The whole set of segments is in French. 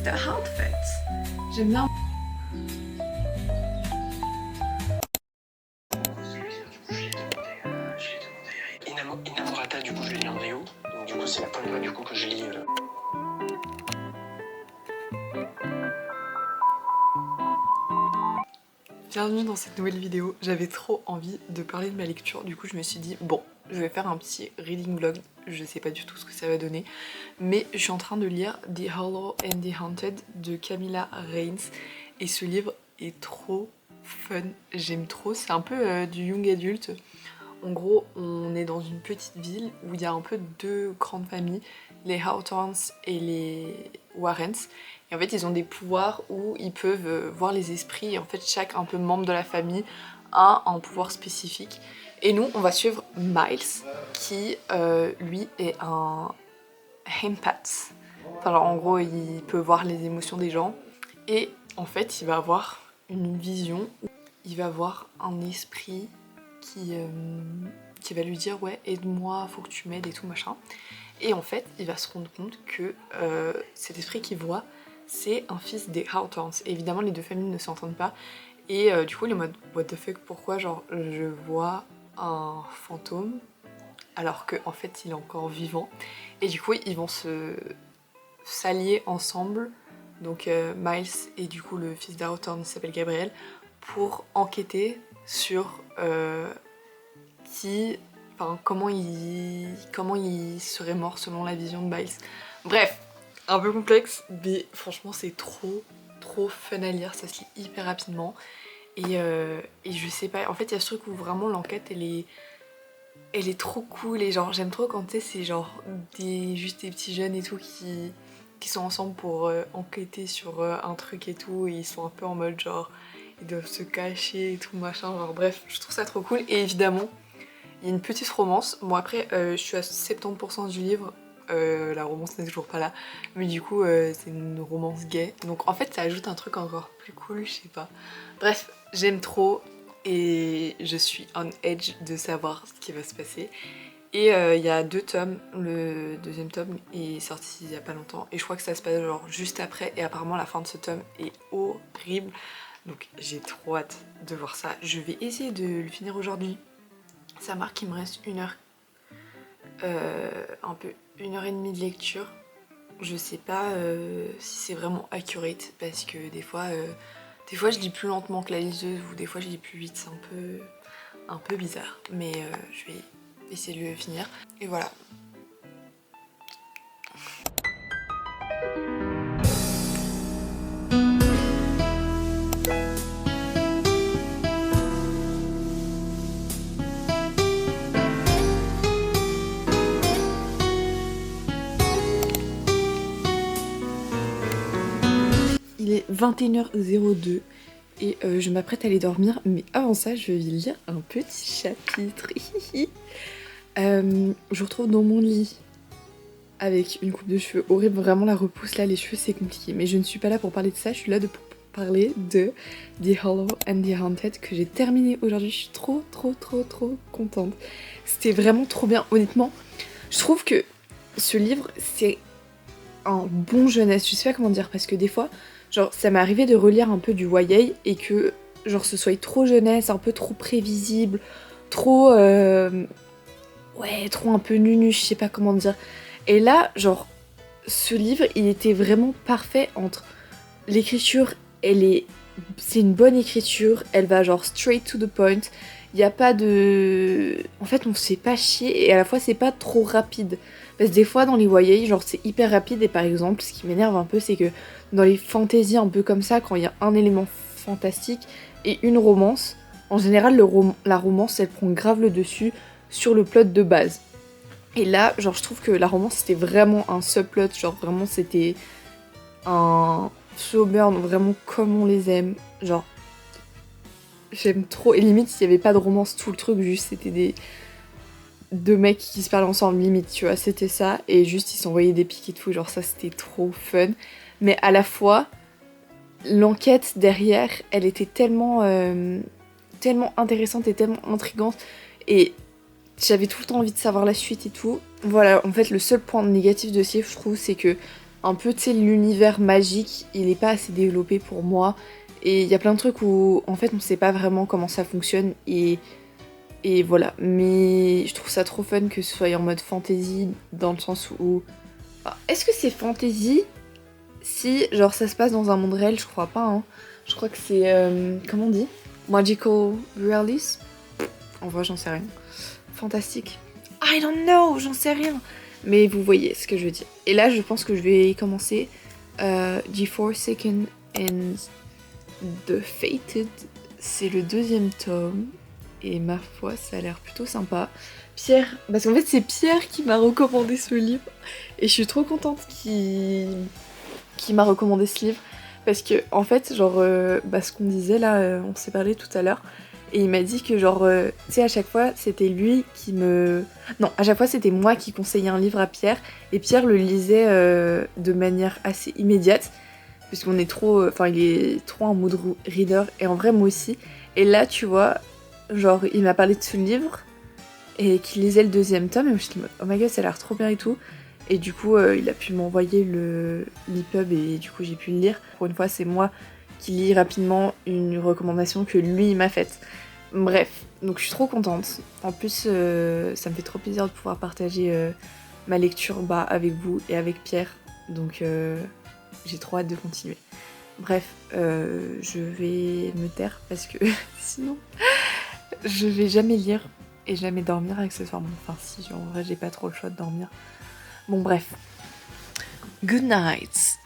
the outfit. J'aime bien. Inamorata, du coup je l'ai mis en Rio. Donc du coup c'est la première fois du coup que je lis. Bienvenue dans cette nouvelle vidéo. J'avais trop envie de parler de ma lecture, du coup je me suis dit bon, je vais faire un petit reading vlog. Je sais pas du tout ce que ça va donner, mais je suis en train de lire The Hollow and the Haunted de Camilla Rains et ce livre est trop fun, j'aime trop. C'est un peu du young adulte. En gros, on est dans une petite ville où il y a un peu deux grandes familles, les Hawthorns et les Warrens. Et en fait, ils ont des pouvoirs où ils peuvent voir les esprits. Et en fait, chaque un peu membre de la famille a un pouvoir spécifique. Et nous, on va suivre Miles, qui lui est un empath. Enfin, alors, en gros, il peut voir les émotions des gens. Et en fait, il va avoir une vision où il va voir un esprit qui va lui dire ouais, aide-moi, faut que tu m'aides et tout machin. Et en fait il va se rendre compte que cet esprit qu'il voit c'est un fils des Hawthorns. Et évidemment les deux familles ne s'entendent pas et du coup il est en mode what the fuck, pourquoi genre je vois un fantôme alors qu'en fait il est encore vivant. Et du coup ils vont s'allier ensemble, donc Miles et du coup le fils des Hawthorns s'appelle Gabriel, pour enquêter sur comment il serait mort selon la vision de Miles. Bref, un peu complexe, mais franchement c'est trop fun à lire, ça se lit hyper rapidement. Et je sais pas, en fait il y a ce truc où vraiment l'enquête elle est trop cool et genre j'aime trop quand tu sais c'est genre juste des petits jeunes et tout qui sont ensemble pour enquêter sur un truc et tout, et ils sont un peu en mode genre ils doivent se cacher et tout machin, genre bref je trouve ça trop cool. Et évidemment il y a une petite romance. Bon après je suis à 70% du livre, la romance n'est toujours pas là, mais du coup c'est une romance gay. Donc en fait ça ajoute un truc encore plus cool, je sais pas. Bref, j'aime trop et je suis on edge de savoir ce qui va se passer. Et il y a 2 tomes, le deuxième tome est sorti il y a pas longtemps et je crois que ça se passe genre juste après, et apparemment la fin de ce tome est horrible. Donc j'ai trop hâte de voir ça. Je vais essayer de le finir aujourd'hui. Ça marque qu'il me reste un peu 1h30 de lecture. Je sais pas si c'est vraiment accurate parce que des fois je lis plus lentement que la liseuse ou des fois je lis plus vite, c'est un peu bizarre, mais je vais essayer de le finir. Et voilà. Il est 21h02 et je m'apprête à aller dormir, mais avant ça je vais lire un petit chapitre. Je vous retrouve dans mon lit avec une coupe de cheveux horrible, vraiment la repousse là, les cheveux c'est compliqué, mais je ne suis pas là pour parler de ça, je suis là pour parler de The Hollow and the Haunted que j'ai terminé aujourd'hui. Je suis trop contente, c'était vraiment trop bien. Honnêtement je trouve que ce livre c'est un bon jeunesse, je sais pas comment dire, parce que des fois genre ça m'est arrivé de relire un peu du YA et que genre ce soit trop jeunesse, un peu trop prévisible, trop ouais, trop un peu nunu, je sais pas comment dire. Et là genre ce livre il était vraiment parfait entre l'écriture, c'est une bonne écriture, elle va genre straight to the point, il y a pas de, en fait on se fait pas chier et à la fois c'est pas trop rapide. Parce que des fois dans les YA genre c'est hyper rapide, et par exemple ce qui m'énerve un peu c'est que dans les fantaisies un peu comme ça, quand il y a un élément fantastique et une romance, en général la romance elle prend grave le dessus sur le plot de base. Et là genre je trouve que la romance c'était vraiment un subplot, genre vraiment c'était un slow burn vraiment comme on les aime, genre j'aime trop. Et limite s'il y avait pas de romance, tout le truc juste c'était deux mecs qui se parlent ensemble, limite, tu vois, c'était ça, et juste ils s'envoyaient des pics et tout, genre ça c'était trop fun. Mais à la fois, l'enquête derrière, elle était tellement intéressante et tellement intrigante, et j'avais tout le temps envie de savoir la suite et tout. Voilà, en fait le seul point négatif de ce livre, je trouve, c'est que un peu, tu sais, l'univers magique, il est pas assez développé pour moi. Et il y a plein de trucs où, en fait, on sait pas vraiment comment ça fonctionne. Et voilà. Mais je trouve ça trop fun que ce soit en mode fantasy, dans le sens où... Ah, est-ce que c'est fantasy si, genre, ça se passe dans un monde réel? Je crois pas, hein. Je crois que c'est... comment on dit? Magical realism? En vrai, j'en sais rien. Fantastique. I don't know, j'en sais rien. Mais vous voyez ce que je veux dire. Et là, je pense que je vais commencer The Forsaken and The Fated. C'est le 2e tome. Et ma foi, ça a l'air plutôt sympa. Pierre, parce qu'en fait, c'est Pierre qui m'a recommandé ce livre. Et je suis trop contente qu'il m'a recommandé ce livre. Parce que, en fait, genre, ce qu'on disait là, on s'est parlé tout à l'heure. Et il m'a dit que genre, tu sais, à chaque fois, c'était lui qui me... Non, à chaque fois, c'était moi qui conseillais un livre à Pierre. Et Pierre le lisait de manière assez immédiate. Puisqu'on est trop... Enfin, il est trop un mood reader. Et en vrai, moi aussi. Et là, tu vois, genre, il m'a parlé de ce livre. Et qu'il lisait le 2e tome. Et je me suis dit, oh my god, ça a l'air trop bien et tout. Et du coup, il a pu m'envoyer l'EPUB. Et du coup, j'ai pu le lire. Pour une fois, c'est moi qui lit rapidement une recommandation que lui m'a faite. Bref, donc je suis trop contente. En plus, ça me fait trop plaisir de pouvoir partager ma lecture avec vous et avec Pierre. Donc j'ai trop hâte de continuer. Bref, je vais me taire parce que sinon je vais jamais lire et jamais dormir accessoirement. Enfin si, en vrai j'ai pas trop le choix de dormir. Bon bref. Good night.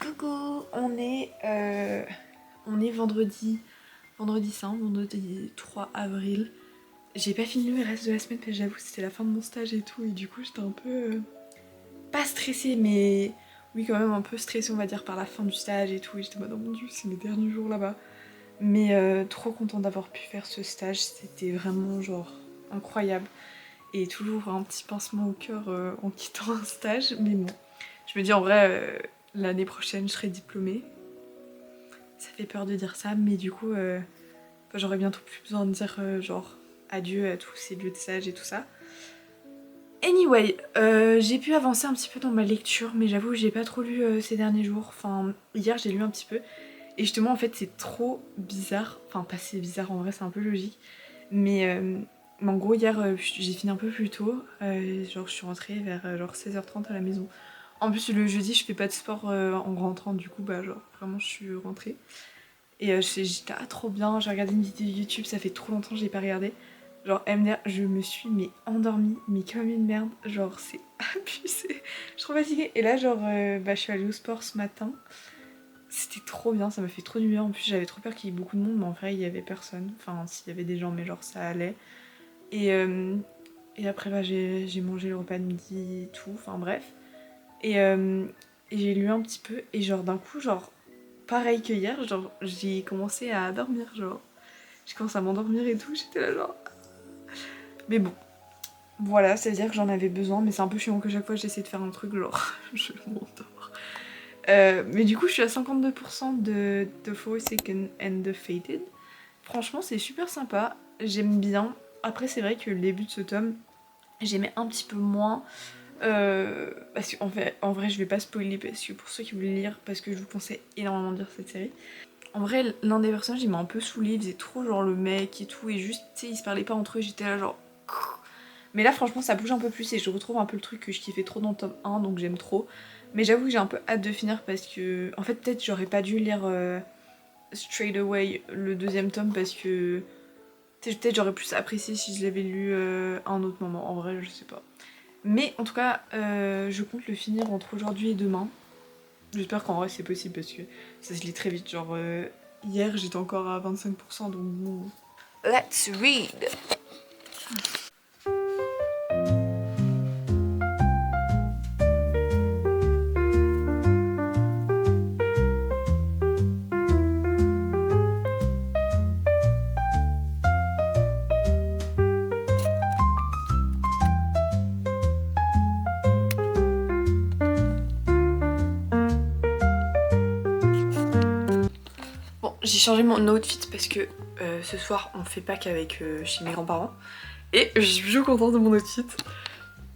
Coucou, on est vendredi saint, vendredi 3 avril. J'ai pas fini le reste de la semaine parce que j'avoue c'était la fin de mon stage et tout et du coup j'étais un peu... pas stressée mais oui quand même un peu stressée on va dire par la fin du stage et tout et j'étais en mode oh mon dieu c'est mes derniers jours là-bas. Mais trop contente d'avoir pu faire ce stage, c'était vraiment genre incroyable. Et toujours un petit pincement au cœur en quittant un stage mais bon. Je me dis en vrai l'année prochaine je serai diplômée. Ça fait peur de dire ça mais du coup j'aurais bientôt plus besoin de dire genre adieu à tous ces lieux de stage et tout ça. Anyway, j'ai pu avancer un petit peu dans ma lecture, mais j'avoue j'ai pas trop lu ces derniers jours. Enfin, hier j'ai lu un petit peu. Et justement, en fait, c'est trop bizarre. Enfin, pas si bizarre, en vrai, c'est un peu logique. Mais en gros, hier, j'ai fini un peu plus tôt. Genre, je suis rentrée vers genre 16h30 à la maison. En plus, le jeudi, je fais pas de sport en rentrant. Du coup, bah, genre, vraiment, je suis rentrée. Et j'étais trop bien. J'ai regardé une vidéo YouTube, ça fait trop longtemps que j'ai pas regardé. Genre MDR, je me suis endormie, mais comme une merde, genre c'est abusé. Je suis trop fatiguée. Et là genre je suis allée au sport ce matin. C'était trop bien, ça m'a fait trop du bien. En plus j'avais trop peur qu'il y ait beaucoup de monde, mais en vrai il y avait personne. Enfin s'il y avait des gens, mais genre ça allait. Et après j'ai mangé le repas de midi et tout, enfin bref. Et j'ai lu un petit peu et genre d'un coup genre pareil que hier, genre j'ai commencé à dormir genre. J'ai commencé à m'endormir et tout, j'étais là genre... Mais bon, voilà, c'est-à-dire que j'en avais besoin, mais c'est un peu chiant que chaque fois j'essaie de faire un truc, genre, je m'endors. Mais du coup, je suis à 52% de The Forsaken and The Fated. Franchement, c'est super sympa, j'aime bien. Après, c'est vrai que le début de ce tome, j'aimais un petit peu moins. Parce qu'en vrai, je vais pas spoiler, parce que pour ceux qui voulaient lire, parce que je vous conseille énormément de lire cette série. En vrai, l'un des personnages, il m'a un peu saoulé, il faisait trop genre le mec et tout, et juste, tu sais, ils se parlaient pas entre eux, j'étais là genre... Mais là, franchement, ça bouge un peu plus et je retrouve un peu le truc que je kiffais trop dans le tome 1, donc j'aime trop. Mais j'avoue que j'ai un peu hâte de finir parce que... En fait, peut-être j'aurais pas dû lire straight away le 2e tome parce que... Peut-être j'aurais plus apprécié si je l'avais lu à un autre moment, en vrai, je sais pas. Mais en tout cas, je compte le finir entre aujourd'hui et demain. J'espère qu'en vrai c'est possible parce que ça se lit très vite. Genre, hier j'étais encore à 25%, donc bon. Let's read! j'ai changé mon outfit parce que ce soir on fait Pâques avec chez mes grands-parents. Et je suis plutôt contente de mon outfit.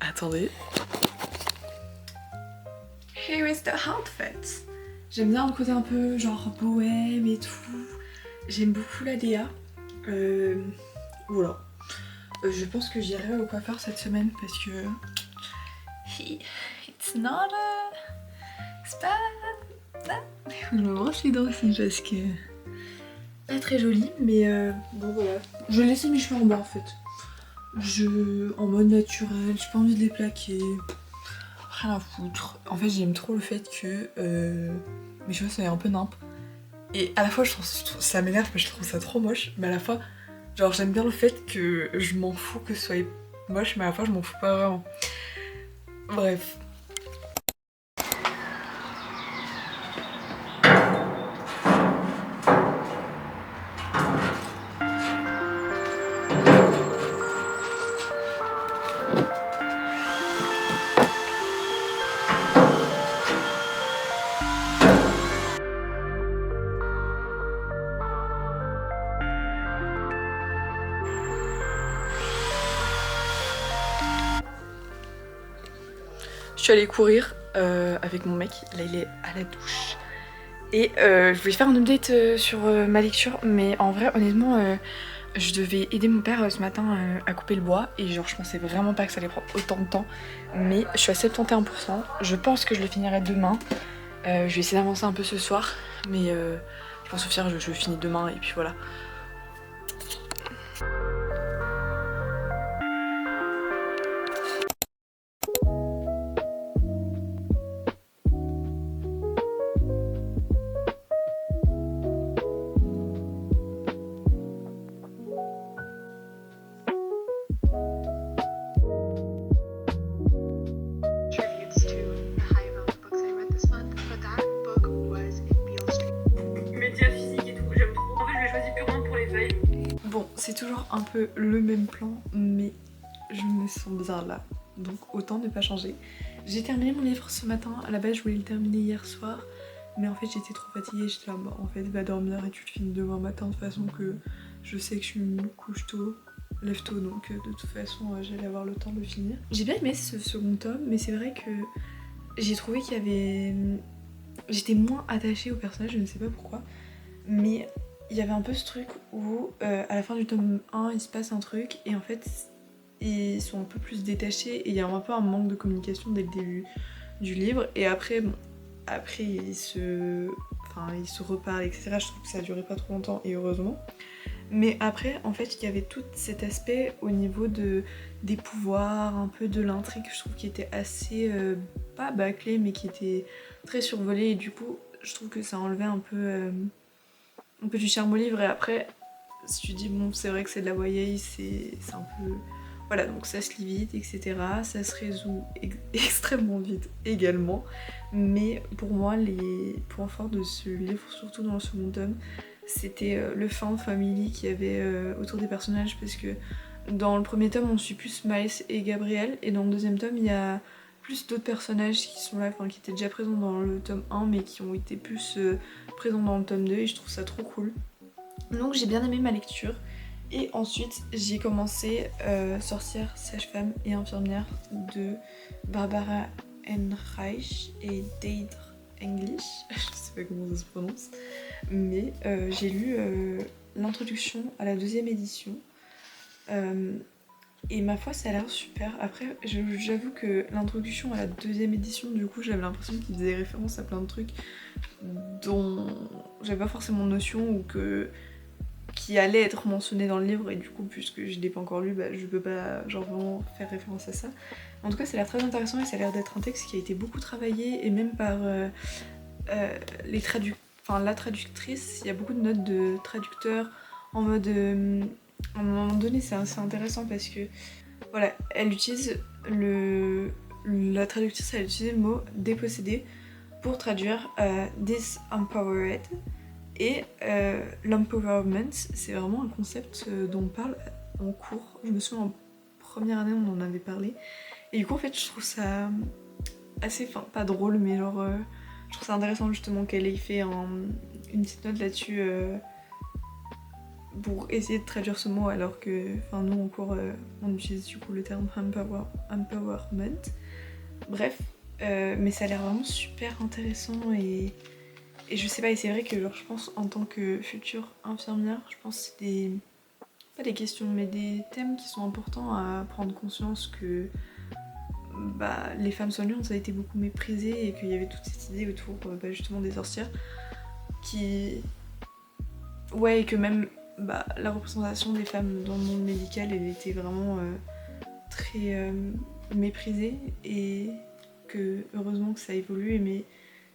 Attendez. Here is the outfit. J'aime bien le côté un peu genre bohème et tout. J'aime beaucoup la DA. Voilà. Je pense que j'irai au coiffeur cette semaine parce que... It's not a... C'est pas... Je me brosse les dents aussi parce que... Pas très joli, mais bon voilà. Je vais laisser mes cheveux en bas en fait. En mode naturel, j'ai pas envie de les plaquer. Rien à foutre. En fait j'aime trop le fait que mes cheveux soient un peu nimpes. Et à la fois je trouve ça m'énerve parce que je trouve ça trop moche, mais à la fois genre j'aime bien le fait que je m'en fous que ce soit moche, mais à la fois je m'en fous pas vraiment. Bref. Je suis allée courir avec mon mec, là il est à la douche. Et je voulais faire un update sur ma lecture, mais en vrai honnêtement je devais aider mon père ce matin à couper le bois et genre je pensais vraiment pas que ça allait prendre autant de temps. Mais je suis à 71%, je pense que je le finirai demain. Je vais essayer d'avancer un peu ce soir, mais je pense au final je finis demain et puis voilà. Bon, c'est toujours un peu le même plan, mais je me sens bien là, donc autant ne pas changer. J'ai terminé mon livre ce matin, à la base je voulais le terminer hier soir, mais en fait j'étais trop fatiguée, j'étais là, bah, en fait va dormir et tu le finis demain matin de toute façon que je sais que je me couche tôt, lève tôt, donc de toute façon j'allais avoir le temps de le finir. J'ai bien aimé ce second tome, mais c'est vrai que j'ai trouvé qu'il y avait... J'étais moins attachée au personnage, je ne sais pas pourquoi, mais... Il y avait un peu ce truc où à la fin du tome 1 il se passe un truc et en fait ils sont un peu plus détachés et il y a un peu un manque de communication dès le début du livre et après bon après ils se reparlent etc. Je trouve que ça a duré pas trop longtemps et heureusement, mais après en fait il y avait tout cet aspect au niveau des pouvoirs, un peu de l'intrigue, je trouve qui était assez pas bâclé mais qui était très survolé et du coup je trouve que ça enlevait un peu du charme au livre et après si tu dis bon c'est vrai que c'est de la YA, c'est un peu... Voilà, donc ça se lit vite etc, ça se résout extrêmement vite également, mais pour moi les points forts de ce livre, surtout dans le second tome, c'était le found family qu'il y avait autour des personnages parce que dans le premier tome on suit plus Miles et Gabriel et dans le deuxième tome il y a plus d'autres personnages qui sont là, enfin qui étaient déjà présents dans le tome 1 mais qui ont été plus présents dans le tome 2 et je trouve ça trop cool. Donc j'ai bien aimé ma lecture et ensuite j'ai commencé Sorcière, sage-femme et infirmière de Barbara Ehrenreich et Deidre English, je sais pas comment ça se prononce, mais j'ai lu l'introduction à la deuxième édition. Et ma foi ça a l'air super. Après j'avoue que l'introduction à la deuxième édition du coup j'avais l'impression qu'il faisait référence à plein de trucs dont j'avais pas forcément notion ou qui allait être mentionné dans le livre et du coup puisque je l'ai pas encore lu bah, je peux pas genre vraiment faire référence à ça. En tout cas ça a l'air très intéressant et ça a l'air d'être un texte qui a été beaucoup travaillé et même par la traductrice, il y a beaucoup de notes de traducteurs en mode... à un moment donné c'est assez intéressant parce que voilà, elle utilise la traductrice elle utilise le mot dépossédé pour traduire disempowered et l'empowerment c'est vraiment un concept dont on parle en cours. Je me souviens en première année on en avait parlé et du coup en fait je trouve ça assez, enfin pas drôle mais genre Je trouve ça intéressant justement qu'elle ait fait une petite note là-dessus pour essayer de traduire ce mot, alors que nous en cours on utilise du coup le terme empowerment. Bref, mais ça a l'air vraiment super intéressant et je sais pas, et c'est vrai que genre, je pense en tant que future infirmière, je pense que c'est pas des questions mais des thèmes qui sont importants à prendre conscience que les femmes soignantes ça a été beaucoup méprisé et qu'il y avait toute cette idée autour justement des sorcières qui... Ouais, et que même la représentation des femmes dans le monde médical elle était vraiment très méprisée et que heureusement que ça évolue, mais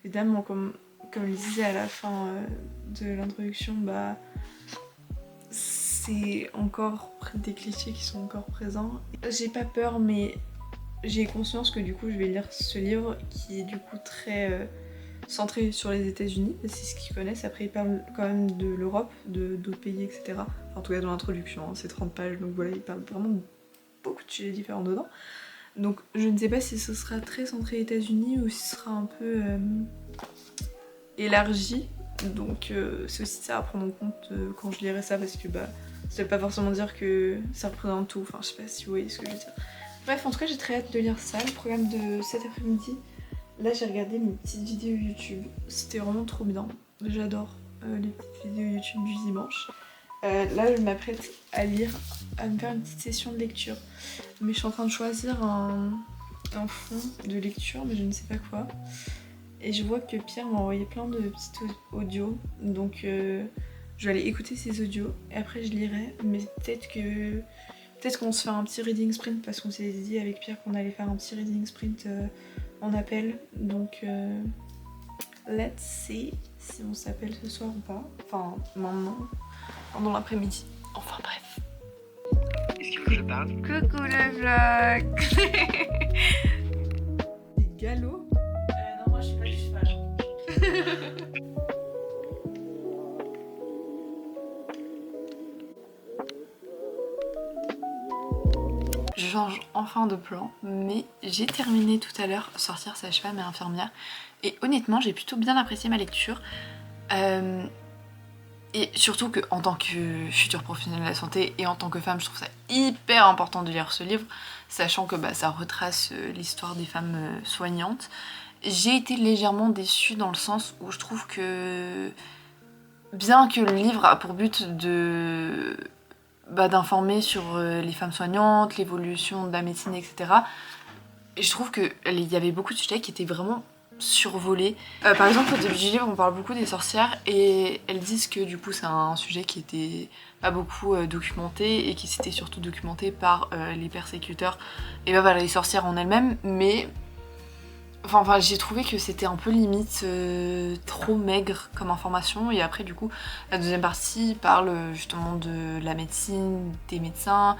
évidemment comme je disais à la fin de l'introduction, c'est encore des clichés qui sont encore présents. J'ai pas peur, mais j'ai conscience que du coup je vais lire ce livre qui est du coup très centré sur les États-Unis, c'est ce qu'ils connaissent. Après il parle quand même de l'Europe, d'autres pays, etc. Enfin, en tout cas dans l'introduction, hein, c'est 30 pages, donc voilà, il parle vraiment de beaucoup de sujets différents dedans. Donc je ne sais pas si ce sera très centré États-Unis ou si ce sera un peu élargi. Donc c'est aussi ça à prendre en compte quand je lirai ça, parce que ça veut pas forcément dire que ça représente tout. Enfin je sais pas si vous voyez ce que je veux dire. Bref, en tout cas j'ai très hâte de lire ça, le programme de cet après-midi. Là j'ai regardé mes petites vidéos YouTube, c'était vraiment trop bien. J'adore les petites vidéos YouTube du dimanche. Là je m'apprête à me faire une petite session de lecture. Mais je suis en train de choisir un fond de lecture, mais je ne sais pas quoi. Et je vois que Pierre m'a envoyé plein de petits audios, donc je vais aller écouter ces audios et après je lirai. Mais peut-être qu'on se fait un petit reading sprint, parce qu'on s'est dit avec Pierre qu'on allait faire un petit reading sprint en appel. Donc let's see si on s'appelle ce soir ou pas. Enfin maintenant, pendant l'après-midi. Enfin bref. Est-ce qu'il faut que je parle? Coucou le vlog. Des galops? Non, moi je suis pas du cheval. Je change enfin de plan, mais j'ai terminé tout à l'heure Sortir sage-femme et infirmière. Et honnêtement, j'ai plutôt bien apprécié ma lecture. Et surtout qu'en tant que future professionnelle de la santé et en tant que femme, je trouve ça hyper important de lire ce livre, sachant que ça retrace l'histoire des femmes soignantes. J'ai été légèrement déçue dans le sens où je trouve que, bien que le livre a pour but d'informer sur les femmes soignantes, l'évolution de la médecine, etc., je trouve qu'il y avait beaucoup de sujets qui étaient vraiment survolés. Par exemple, au début du livre, on parle beaucoup des sorcières et elles disent que du coup c'est un sujet qui était pas beaucoup documenté et qui s'était surtout documenté par les persécuteurs et les sorcières en elles-mêmes, mais enfin j'ai trouvé que c'était un peu limite trop maigre comme information. Et après du coup la deuxième partie parle justement de la médecine, des médecins,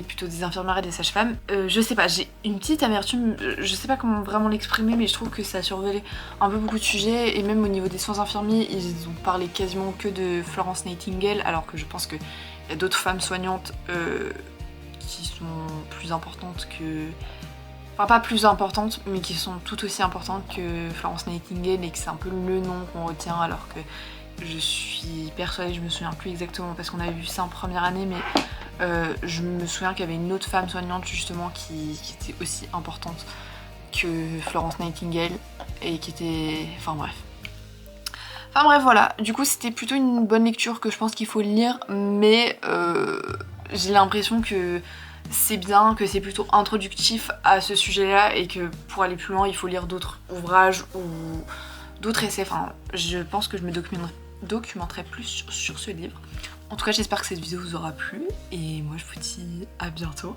plutôt des infirmières et des sages-femmes. Je sais pas, j'ai une petite amertume, je sais pas comment vraiment l'exprimer, mais je trouve que ça a survolé un peu beaucoup de sujets. Et même au niveau des soins infirmiers, ils ont parlé quasiment que de Florence Nightingale, alors que je pense qu'il y a d'autres femmes soignantes qui sont plus importantes que... Enfin pas plus importantes, mais qui sont tout aussi importantes que Florence Nightingale, et que c'est un peu le nom qu'on retient, alors que je suis persuadée, je me souviens plus exactement parce qu'on avait vu ça en première année, mais je me souviens qu'il y avait une autre femme soignante justement qui était aussi importante que Florence Nightingale et qui était... Enfin bref, voilà, du coup c'était plutôt une bonne lecture que je pense qu'il faut lire, mais j'ai l'impression que c'est bien, que c'est plutôt introductif à ce sujet-là et que pour aller plus loin il faut lire d'autres ouvrages ou d'autres essais. Enfin, je pense que je me documenterai plus sur ce livre. En tout cas, j'espère que cette vidéo vous aura plu et moi je vous dis à bientôt